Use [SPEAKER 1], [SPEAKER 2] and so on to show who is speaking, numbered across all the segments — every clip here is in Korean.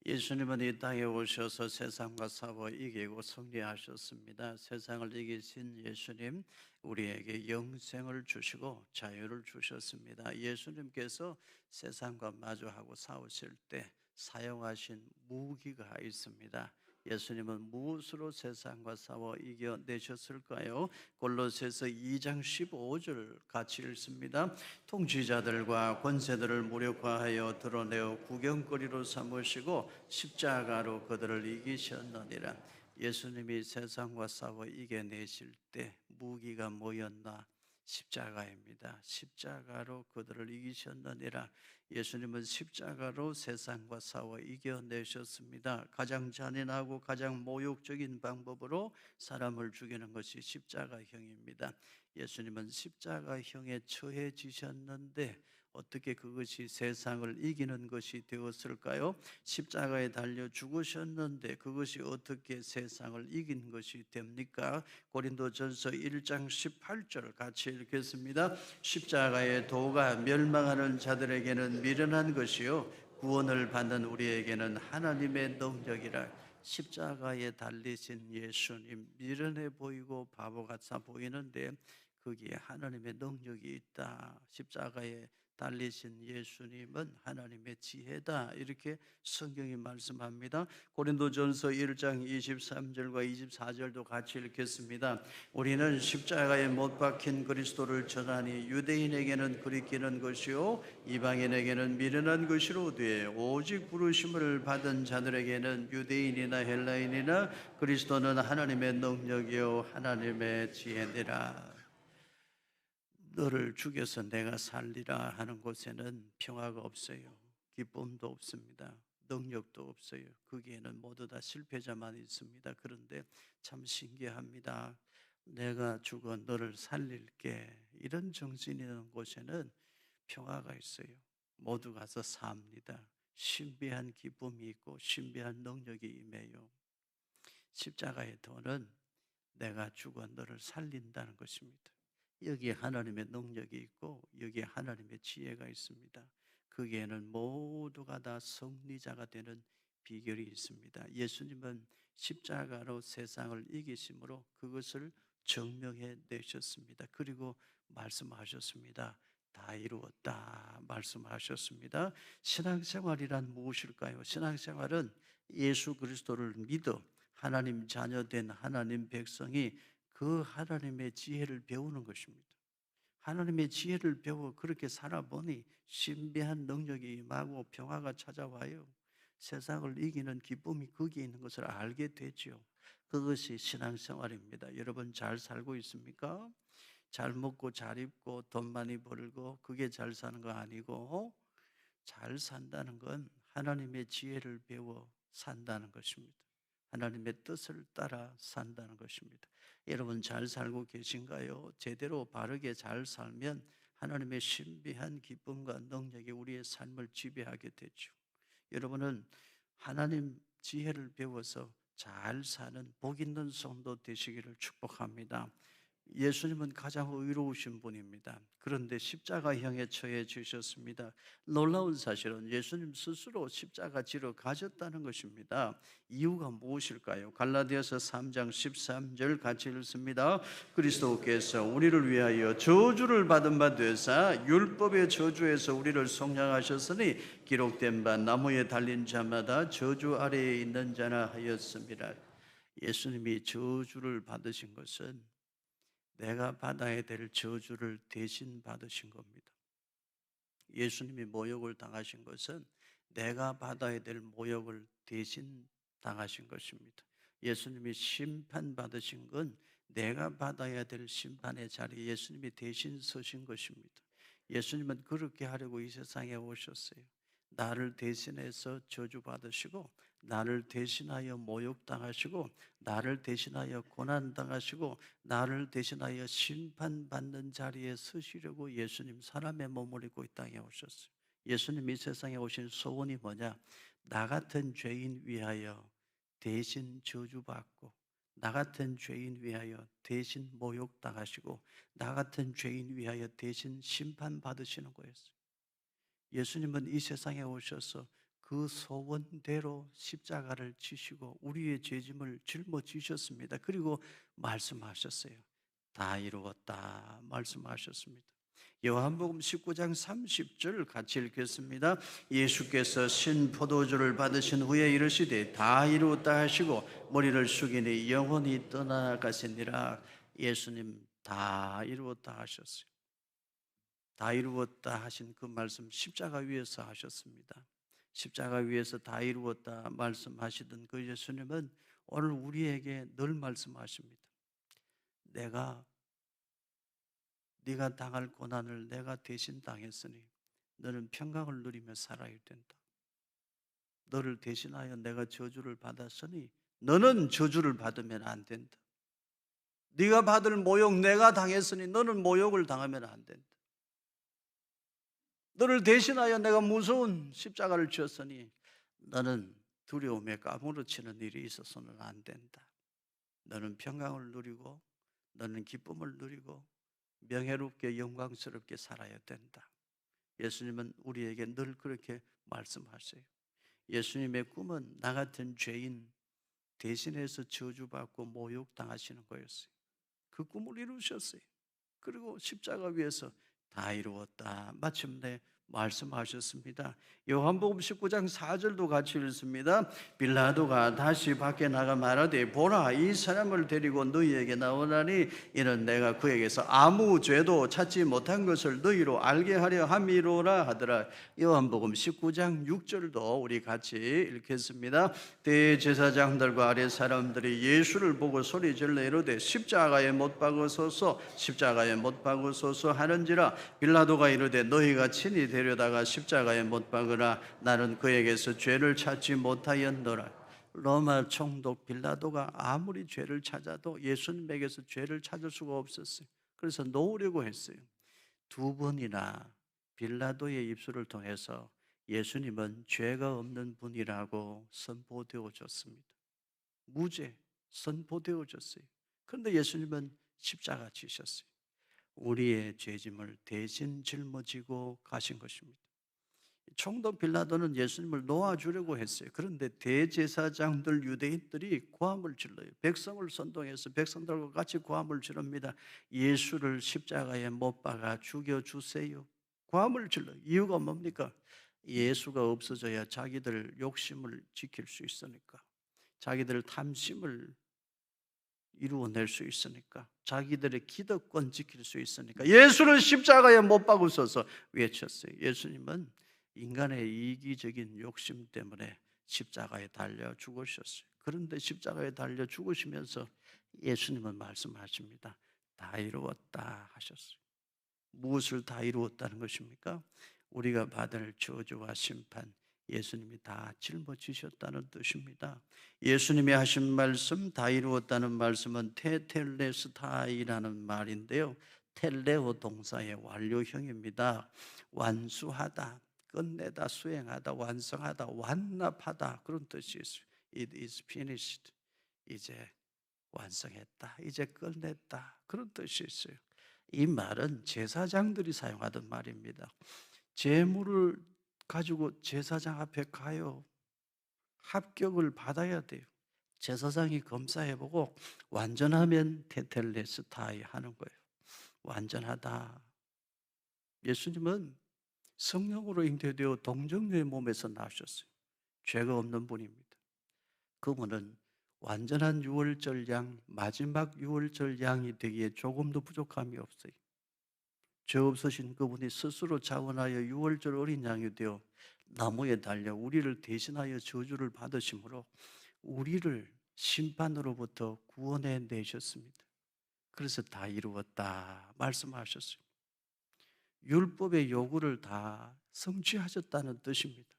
[SPEAKER 1] 예수님은 이 땅에 오셔서 세상과 싸워 이기고 승리하셨습니다. 세상을 이기신 예수님, 우리에게 영생을 주시고 자유를 주셨습니다. 예수님께서 세상과 마주하고 싸우실 때 사용하신 무기가 있습니다. 예수님은 무엇으로 세상과 싸워 이겨내셨을까요? 골로새서 2장 15절 같이 읽습니다. 통치자들과 권세들을 무력화하여 드러내어 구경거리로 삼으시고 십자가로 그들을 이기셨느니라. 예수님이 세상과 싸워 이겨내실 때 무기가 뭐였나? 십자가입니다. 십자가로 그들을 이기셨느니라. 예수님은 십자가로 세상과 싸워 이겨내셨습니다. 가장 잔인하고 가장 모욕적인 방법으로 사람을 죽이는 것이 십자가형입니다. 예수님은 십자가형에 처해지셨는데 어떻게 그것이 세상을 이기는 것이 되었을까요? 십자가에 달려 죽으셨는데 그것이 어떻게 세상을 이긴 것이 됩니까? 고린도전서 1장 18절 같이 읽겠습니다. 십자가의 도가 멸망하는 자들에게는 미련한 것이요 구원을 받는 우리에게는 하나님의 능력이라. 십자가에 달리신 예수님, 미련해 보이고 바보 같아 보이는데 거기에 하나님의 능력이 있다. 십자가에 달리신 예수님은 하나님의 지혜다. 이렇게 성경이 말씀합니다. 고린도전서 1장 23절과 24절도 같이 읽겠습니다. 우리는 십자가에 못 박힌 그리스도를 전하니 유대인에게는 그리끼는 것이요 이방인에게는 미련한 것이로되 오직 부르심을 받은 자들에게는 유대인이나 헬라인이나 그리스도는 하나님의 능력이요 하나님의 지혜니라. 너를 죽여서 내가 살리라 하는 곳에는 평화가 없어요. 기쁨도 없습니다. 능력도 없어요. 거기에는 모두 다 실패자만 있습니다. 그런데 참 신기합니다. 내가 죽어 너를 살릴게. 이런 정신이 있는 곳에는 평화가 있어요. 모두 가서 삽니다. 신비한 기쁨이 있고 신비한 능력이 임해요. 십자가의 도는 내가 죽어 너를 살린다는 것입니다. 여기에 하나님의 능력이 있고 여기에 하나님의 지혜가 있습니다. 거기에는 모두가 다 승리자가 되는 비결이 있습니다. 예수님은 십자가로 세상을 이기심으로 그것을 증명해 내셨습니다. 그리고 말씀하셨습니다. 다 이루었다 말씀하셨습니다. 신앙생활이란 무엇일까요? 신앙생활은 예수 그리스도를 믿어 하나님 자녀된 하나님 백성이 그 하나님의 지혜를 배우는 것입니다. 하나님의 지혜를 배워 그렇게 살아보니 신비한 능력이 임하고 평화가 찾아와요. 세상을 이기는 기쁨이 거기에 있는 것을 알게 되죠. 그것이 신앙생활입니다. 여러분 잘 살고 있습니까? 잘 먹고 잘 입고 돈 많이 벌고 그게 잘 사는 거 아니고 잘 산다는 건 하나님의 지혜를 배워 산다는 것입니다. 하나님의 뜻을 따라 산다는 것입니다. 여러분 잘 살고 계신가요? 제대로 바르게 잘 살면 하나님의 신비한 기쁨과 능력이 우리의 삶을 지배하게 되죠. 여러분은 하나님 지혜를 배워서 잘 사는 복 있는 성도 되시기를 축복합니다. 예수님은 가장 의로우신 분입니다. 그런데 십자가형에 처해 주셨습니다. 놀라운 사실은 예수님 스스로 십자가 지러 가셨다는 것입니다. 이유가 무엇일까요? 갈라디아서 3장 13절 같이 읽습니다. 그리스도께서 우리를 위하여 저주를 받은 바 되사 율법의 저주에서 우리를 속량하셨으니 기록된 바 나무에 달린 자마다 저주 아래에 있는 자나 하였습니다. 예수님이 저주를 받으신 것은 내가 받아야 될 저주를 대신 받으신 겁니다. 예수님이 모욕을 당하신 것은 내가 받아야 될 모욕을 대신 당하신 것입니다. 예수님이 심판받으신 건 내가 받아야 될 심판의 자리에 예수님이 대신 서신 것입니다. 예수님은 그렇게 하려고 이 세상에 오셨어요. 나를 대신해서 저주받으시고 나를 대신하여 모욕당하시고 나를 대신하여 고난당하시고 나를 대신하여 심판받는 자리에 서시려고 예수님 사람의 몸을 입고 이 땅에 오셨어요. 예수님 이 세상에 오신 소원이 뭐냐? 나 같은 죄인 위하여 대신 저주받고 나 같은 죄인 위하여 대신 모욕당하시고 나 같은 죄인 위하여 대신 심판받으시는 거였어요. 예수님은 이 세상에 오셔서 그 소원대로 십자가를 지시고 우리의 죄짐을 짊어지셨습니다. 그리고 말씀하셨어요. 다 이루었다 말씀하셨습니다. 요한복음 19장 30절 같이 읽겠습니다. 예수께서 신 포도주를 받으신 후에 이르시되 다 이루었다 하시고 머리를 숙이니 영혼이 떠나가시니라. 예수님 다 이루었다 하셨어요. 다 이루었다 하신 그 말씀 십자가 위에서 하셨습니다. 십자가 위에서 다 이루었다 말씀하시던 그 예수님은 오늘 우리에게 늘 말씀하십니다. 네가 당할 고난을 내가 대신 당했으니 너는 평강을 누리며 살아야 된다. 너를 대신하여 내가 저주를 받았으니 너는 저주를 받으면 안 된다. 네가 받을 모욕 내가 당했으니 너는 모욕을 당하면 안 된다. 너를 대신하여 내가 무서운 십자가를 지었으니 너는 두려움에 까무러치는 일이 있어서는 안 된다. 너는 평강을 누리고 너는 기쁨을 누리고 명예롭게 영광스럽게 살아야 된다. 예수님은 우리에게 늘 그렇게 말씀하세요. 예수님의 꿈은 나 같은 죄인 대신해서 저주받고 모욕당하시는 거였어요. 그 꿈을 이루셨어요. 그리고 십자가 위에서 다 이루었다 마침내 말씀하셨습니다. 요한복음 19장 4절도 같이 읽습니다. 빌라도가 다시 밖에 나가 말하되 보라 이 사람을 데리고 너희에게 나오나니 이는 내가 그에게서 아무 죄도 찾지 못한 것을 너희로 알게 하려 함이로라 하더라. 요한복음 19장 6절도 우리 같이 읽겠습니다. 대제사장들과 아랫 사람들이 예수를 보고 소리질러 이르되 십자가에 못 박으소서 십자가에 못 박으소서 하는지라. 빌라도가 이르되 너희가 친히 데려다가 십자가에 못 박으라. 나는 그에게서 죄를 찾지 못하였노라. 로마 총독 빌라도가 아무리 죄를 찾아도 예수님에게서 죄를 찾을 수가 없었어요. 그래서 놓으려고 했어요. 두 번이나 빌라도의 입술을 통해서 예수님은 죄가 없는 분이라고 선포되어졌습니다. 무죄 선포되어졌어요. 그런데 예수님은 십자가 지셨어요. 우리의 죄짐을 대신 짊어지고 가신 것입니다. 총독 빌라도는 예수님을 놓아주려고 했어요. 그런데 대제사장들 유대인들이 고함을 질러요. 백성을 선동해서 백성들과 같이 고함을 지릅니다. 예수를 십자가에 못 박아 죽여주세요. 고함을 질러요. 이유가 뭡니까? 예수가 없어져야 자기들 욕심을 지킬 수 있으니까, 자기들 탐심을 이루어낼 수 있으니까, 자기들의 기득권 지킬 수 있으니까 예수를 십자가에 못 박으셔서 외쳤어요. 예수님은 인간의 이기적인 욕심 때문에 십자가에 달려 죽으셨어요. 그런데 십자가에 달려 죽으시면서 예수님은 말씀하십니다. 다 이루었다 하셨어요. 무엇을 다 이루었다는 것입니까? 우리가 받을 저주와 심판 예수님이 다 짊어지셨다는 뜻입니다. 예수님이 하신 말씀 다 이루었다는 말씀은 테텔레스타이라는 말인데요, 텔레오 동사의 완료형입니다. 완수하다, 끝내다, 수행하다, 완성하다, 완납하다 그런 뜻이 있어요. It is finished. 이제 완성했다, 이제 끝냈다 그런 뜻이 있어요. 이 말은 제사장들이 사용하던 말입니다. 제물을 가지고 제사장 앞에 가요. 합격을 받아야 돼요. 제사장이 검사해보고 완전하면 테텔레스타이 하는 거예요. 완전하다. 예수님은 성령으로 잉태되어 동정녀의 몸에서 나오셨어요. 죄가 없는 분입니다. 그분은 완전한 유월절 양, 마지막 유월절 양이 되기에 조금도 부족함이 없어요. 죄 없으신 그분이 스스로 자원하여 유월절 어린 양이 되어 나무에 달려 우리를 대신하여 저주를 받으심으로 우리를 심판으로부터 구원해 내셨습니다. 그래서 다 이루었다 말씀하셨어요. 율법의 요구를 다 성취하셨다는 뜻입니다.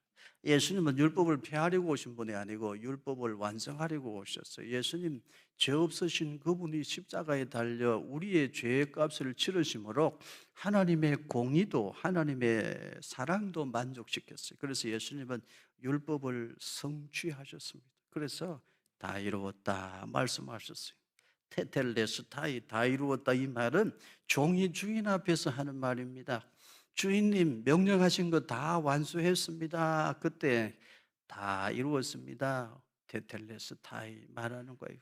[SPEAKER 1] 예수님은 율법을 폐하려고 오신 분이 아니고 율법을 완성하려고 오셨어요. 예수님 죄 없으신 그분이 십자가에 달려 우리의 죄의 값을 치르심으로 하나님의 공의도 하나님의 사랑도 만족시켰어요. 그래서 예수님은 율법을 성취하셨습니다. 그래서 다 이루었다 말씀하셨어요. 테텔레스타이, 다 이루었다, 이 말은 종이 주인 앞에서 하는 말입니다. 주인님 명령하신 거 다 완수했습니다. 그때 다 이루었습니다. 테텔레스타이 말하는 거예요.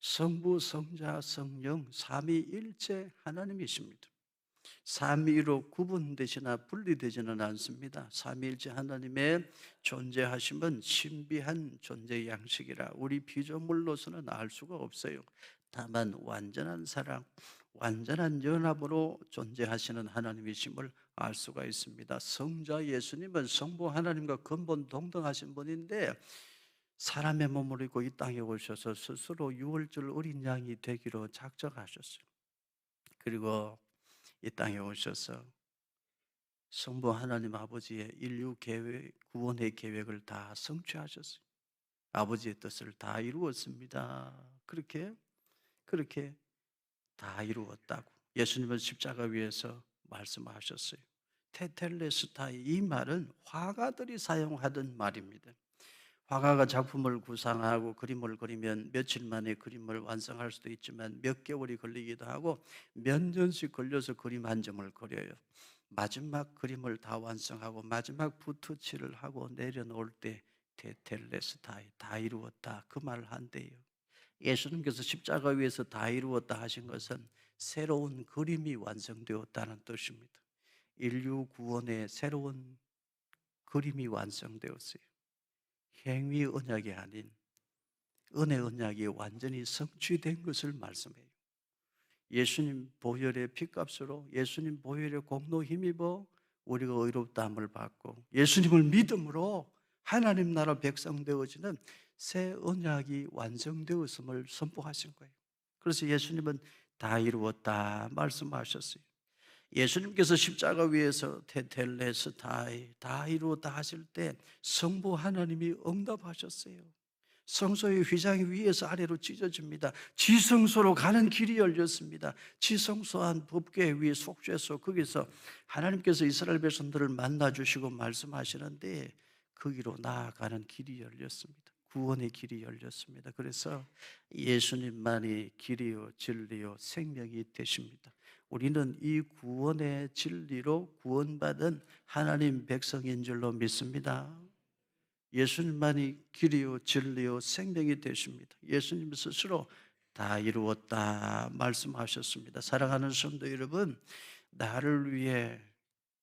[SPEAKER 1] 성부, 성자, 성령 삼위일체 하나님이십니다. 삼위로 구분되시나 분리되지는 않습니다. 삼위일체 하나님의 존재하심은 신비한 존재 양식이라 우리 피조물로서는 알 수가 없어요. 다만 완전한 사랑, 완전한 연합으로 존재하시는 하나님이심을 알 수가 있습니다. 성자 예수님은 성부 하나님과 근본 동등하신 분인데 사람의 몸을 입고 이 땅에 오셔서 스스로 유월절 어린 양이 되기로 작정하셨어요. 그리고 이 땅에 오셔서 성부 하나님 아버지의 인류 계획, 구원의 계획을 다 성취하셨어요. 아버지의 뜻을 다 이루었습니다. 그렇게 다 이루었다고 예수님은 십자가 위에서 말씀하셨어요. 테텔레스타이, 이 말은 화가들이 사용하던 말입니다. 화가가 작품을 구상하고 그림을 그리면 며칠 만에 그림을 완성할 수도 있지만 몇 개월이 걸리기도 하고 몇 년씩 걸려서 그림 한 점을 그려요. 마지막 그림을 다 완성하고 마지막 붓터치를 하고 내려놓을 때 테텔레스타이, 다 이루었다, 그 말을 한대요. 예수님께서 십자가 위에서 다 이루었다 하신 것은 새로운 그림이 완성되었다는 뜻입니다. 인류 구원의 새로운 그림이 완성되었어요. 행위 언약이 아닌 은혜 언약이 완전히 성취된 것을 말씀해요. 예수님 보혈의 피값으로, 예수님 보혈의 공로 힘입어 우리가 의롭다함을 받고 예수님을 믿음으로 하나님 나라 백성 되어지는 새 언약이 완성되었음을 선포하신 거예요. 그래서 예수님은 다 이루었다 말씀하셨어요. 예수님께서 십자가 위에서 테텔레스타이, 다 이루었다 하실 때 성부 하나님이 응답하셨어요. 성소의 휘장이 위에서 아래로 찢어집니다. 지성소로 가는 길이 열렸습니다. 지성소 안 법궤 위에 속죄소, 거기서 하나님께서 이스라엘 백성들을 만나주시고 말씀하시는데 거기로 나아가는 길이 열렸습니다. 구원의 길이 열렸습니다. 그래서 예수님만이 길이요 진리요 생명이 되십니다. 우리는 이 구원의 진리로 구원받은 하나님 백성인 줄로 믿습니다. 예수님만이 길이요 진리요 생명이 되십니다. 예수님 스스로 다 이루었다 말씀하셨습니다. 사랑하는 성도 여러분, 나를 위해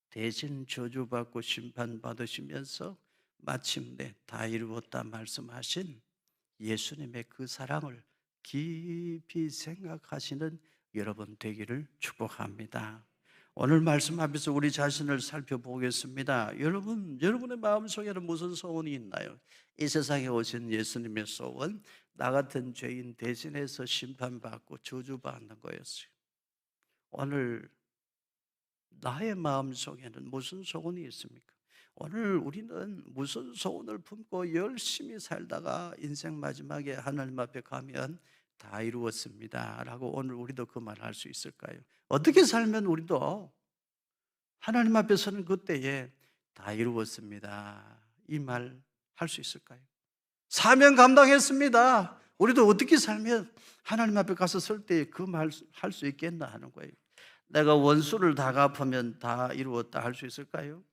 [SPEAKER 1] 대신 저주받고 심판받으시면서 마침내 다 이루었다 말씀하신 예수님의 그 사랑을 깊이 생각하시는 여러분 되기를 축복합니다. 오늘 말씀 앞에서 우리 자신을 살펴보겠습니다. 여러분의 마음속에는 무슨 소원이 있나요? 이 세상에 오신 예수님의 소원, 나 같은 죄인 대신해서 심판받고 저주받는 거였어요. 오늘 나의 마음속에는 무슨 소원이 있습니까? 오늘 우리는 무슨 소원을 품고 열심히 살다가 인생 마지막에 하나님 앞에 가면 다 이루었습니다 라고 오늘 우리도 그 말 할 수 있을까요? 어떻게 살면 우리도 하나님 앞에 서는 그때에 다 이루었습니다 이 말 할 수 있을까요? 사명 감당했습니다. 우리도 어떻게 살면 하나님 앞에 가서 설 때 그 말 할 수 있겠나 하는 거예요. 내가 원수를 다 갚으면 다 이루었다 할 수 있을까요?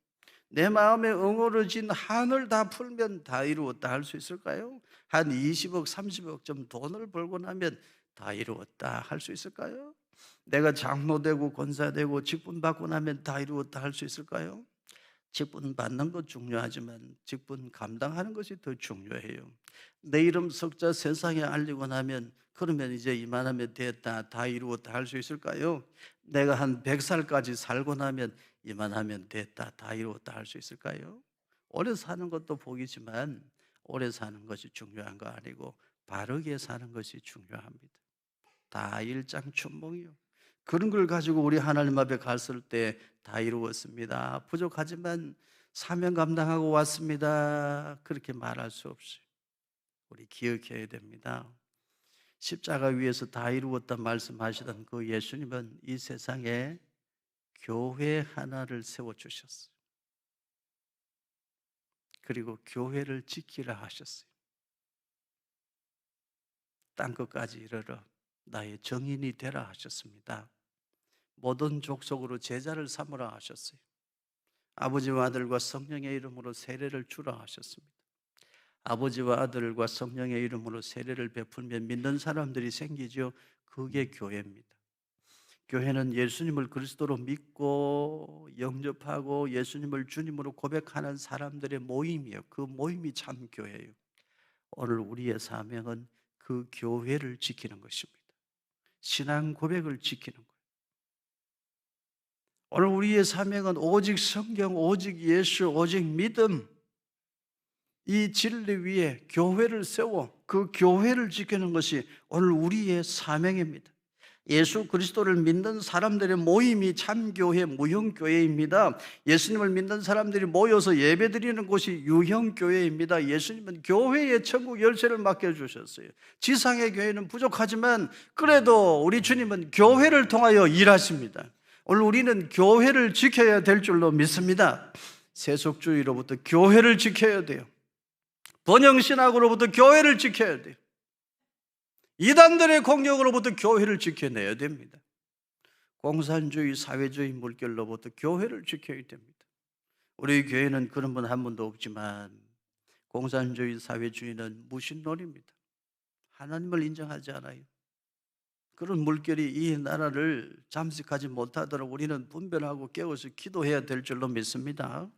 [SPEAKER 1] 내 마음에 엉어러진 한을 다 풀면 다 이루었다 할 수 있을까요? 한 20억, 30억 좀 돈을 벌고 나면 다 이루었다 할 수 있을까요? 내가 장로되고 권사되고 직분 받고 나면 다 이루었다 할 수 있을까요? 직분 받는 것 중요하지만 직분 감당하는 것이 더 중요해요. 내 이름 석자 세상에 알리고 나면 그러면 이제 이만하면 됐다, 다 이루었다 할 수 있을까요? 내가 한 100살까지 살고 나면 이만하면 됐다, 다 이루었다 할 수 있을까요? 오래 사는 것도 복이지만 오래 사는 것이 중요한 거 아니고 바르게 사는 것이 중요합니다. 다 일장춘몽이요. 그런 걸 가지고 우리 하나님 앞에 갔을 때 다 이루었습니다, 부족하지만 사명 감당하고 왔습니다, 그렇게 말할 수 없어요. 우리 기억해야 됩니다. 십자가 위에서 다 이루었다 말씀하시던 그 예수님은 이 세상에 교회 하나를 세워주셨어요. 그리고 교회를 지키라 하셨어요. 땅끝까지 이르러 나의 정인이 되라 하셨습니다. 모든 족속으로 제자를 삼으라 하셨어요. 아버지와 아들과 성령의 이름으로 세례를 주라 하셨습니다. 아버지와 아들과 성령의 이름으로 세례를 베풀면 믿는 사람들이 생기죠. 그게 교회입니다. 교회는 예수님을 그리스도로 믿고 영접하고 예수님을 주님으로 고백하는 사람들의 모임이에요. 그 모임이 참 교회예요. 오늘 우리의 사명은 그 교회를 지키는 것입니다. 신앙 고백을 지키는 거예요. 오늘 우리의 사명은 오직 성경, 오직 예수, 오직 믿음, 이 진리 위에 교회를 세워 그 교회를 지키는 것이 오늘 우리의 사명입니다. 예수 그리스도를 믿는 사람들의 모임이 참교회, 무형교회입니다. 예수님을 믿는 사람들이 모여서 예배드리는 곳이 유형교회입니다. 예수님은 교회의 천국 열쇠를 맡겨주셨어요. 지상의 교회는 부족하지만 그래도 우리 주님은 교회를 통하여 일하십니다. 오늘 우리는 교회를 지켜야 될 줄로 믿습니다. 세속주의로부터 교회를 지켜야 돼요. 번영신학으로부터 교회를 지켜야 돼요. 이단들의 공격으로부터 교회를 지켜내야 됩니다. 공산주의, 사회주의 물결로부터 교회를 지켜야 됩니다. 우리 교회는 그런 분 한 분도 없지만 공산주의, 사회주의는 무신론입니다. 하나님을 인정하지 않아요. 그런 물결이 이 나라를 잠식하지 못하도록 우리는 분별하고 깨워서 기도해야 될 줄로 믿습니다.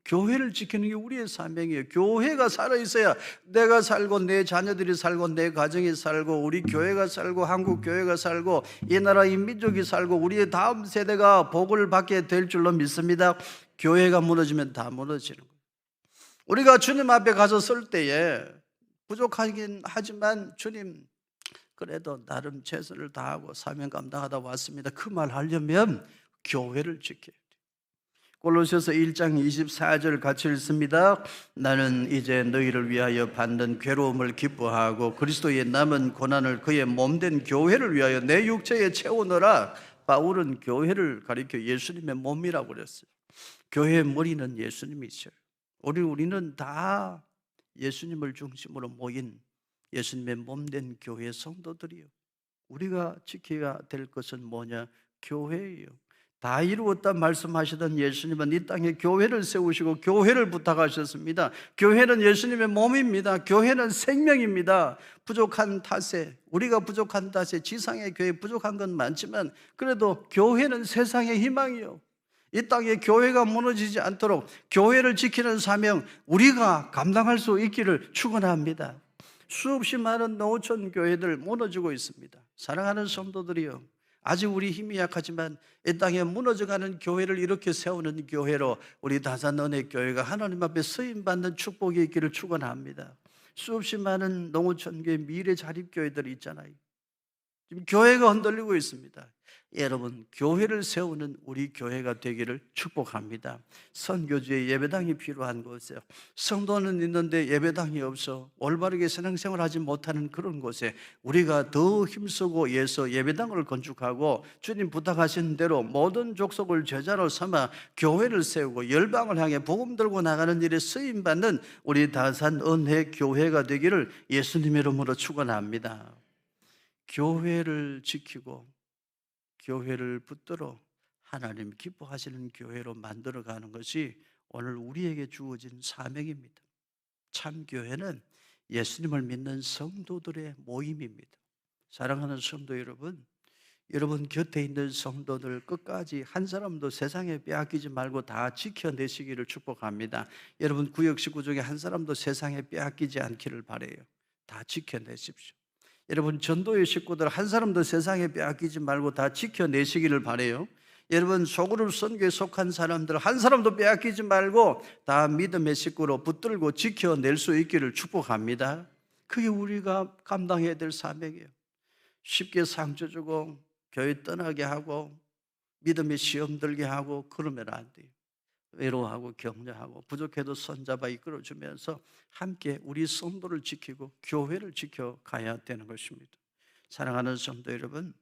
[SPEAKER 1] 교회를 지키는 게 우리의 사명이에요. 교회가 살아있어야 내가 살고 내 자녀들이 살고 내 가정이 살고 우리 교회가 살고 한국 교회가 살고 이 나라 이 민족이 살고 우리의 다음 세대가 복을 받게 될 줄로 믿습니다. 교회가 무너지면 다 무너지는 거예요. 우리가 주님 앞에 가서 설 때에 부족하긴 하지만 주님 그래도 나름 최선을 다하고 사명 감당하다 왔습니다. 그 말 하려면 교회를 지켜야 돼요. 골로새서 1장 24절 같이 읽습니다. 나는 이제 너희를 위하여 받는 괴로움을 기뻐하고 그리스도의 남은 고난을 그의 몸된 교회를 위하여 내 육체에 채우느라. 바울은 교회를 가리켜 예수님의 몸이라고 그랬어요. 교회의 머리는 예수님이셔요. 우리는 다 예수님을 중심으로 모인 예수님의 몸된 교회 성도들이요. 우리가 지켜야 될 것은 뭐냐? 교회예요. 다 이루었다 말씀하시던 예수님은 이 땅에 교회를 세우시고 교회를 부탁하셨습니다. 교회는 예수님의 몸입니다. 교회는 생명입니다. 부족한 탓에, 우리가 부족한 탓에 지상의 교회 부족한 건 많지만 그래도 교회는 세상의 희망이요. 이 땅에 교회가 무너지지 않도록 교회를 지키는 사명 우리가 감당할 수 있기를 축원합니다. 수없이 많은 농어촌 교회들 무너지고 있습니다. 사랑하는 성도들이요, 아직 우리 힘이 약하지만 이 땅에 무너져가는 교회를 이렇게 세우는 교회로 우리 다산은혜교회가 하나님 앞에 쓰임받는 축복이 있기를 축원합니다. 수없이 많은 농어촌교회 미래 자립교회들이 있잖아요. 지금 교회가 흔들리고 있습니다. 여러분, 교회를 세우는 우리 교회가 되기를 축복합니다. 선교지에 예배당이 필요한 곳에, 성도는 있는데 예배당이 없어 올바르게 신앙생활하지 못하는 그런 곳에 우리가 더 힘쓰고 애써 예배당을 건축하고 주님 부탁하신 대로 모든 족속을 제자로 삼아 교회를 세우고 열방을 향해 복음 들고 나가는 일에 쓰임받는 우리 다산은혜교회가 되기를 예수님의 이름으로 축원합니다. 교회를 지키고 교회를 붙들어 하나님 기뻐하시는 교회로 만들어가는 것이 오늘 우리에게 주어진 사명입니다. 참 교회는 예수님을 믿는 성도들의 모임입니다. 사랑하는 성도 여러분, 여러분 곁에 있는 성도들 끝까지 한 사람도 세상에 빼앗기지 말고 다 지켜내시기를 축복합니다. 여러분 구역 식구 중에 한 사람도 세상에 빼앗기지 않기를 바라요. 다 지켜내십시오. 여러분 전도의 식구들 한 사람도 세상에 빼앗기지 말고 다 지켜내시기를 바라요. 여러분 소그룹 선교에 속한 사람들 한 사람도 빼앗기지 말고 다 믿음의 식구로 붙들고 지켜낼 수 있기를 축복합니다. 그게 우리가 감당해야 될 사명이에요. 쉽게 상처 주고 교회 떠나게 하고 믿음의 시험 들게 하고 그러면 안 돼요. 외로워하고 격려하고 부족해도 손잡아 이끌어주면서 함께 우리 성도를 지키고 교회를 지켜가야 되는 것입니다. 사랑하는 성도 여러분,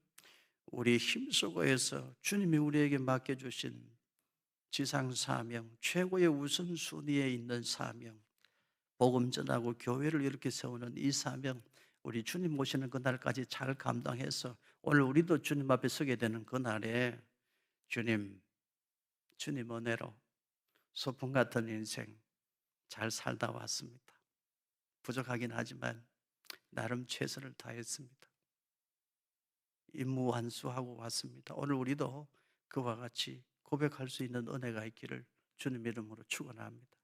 [SPEAKER 1] 우리 힘쓰고해서 주님이 우리에게 맡겨주신 지상사명, 최고의 우선순위에 있는 사명, 복음 전하고 교회를 이렇게 세우는 이 사명, 우리 주님 모시는 그날까지 잘 감당해서 오늘 우리도 주님 앞에 서게 되는 그날에 주님 은혜로 소풍 같은 인생 잘 살다 왔습니다. 부족하긴 하지만 나름 최선을 다했습니다. 임무 완수하고 왔습니다. 오늘 우리도 그와 같이 고백할 수 있는 은혜가 있기를 주님 이름으로 축원합니다.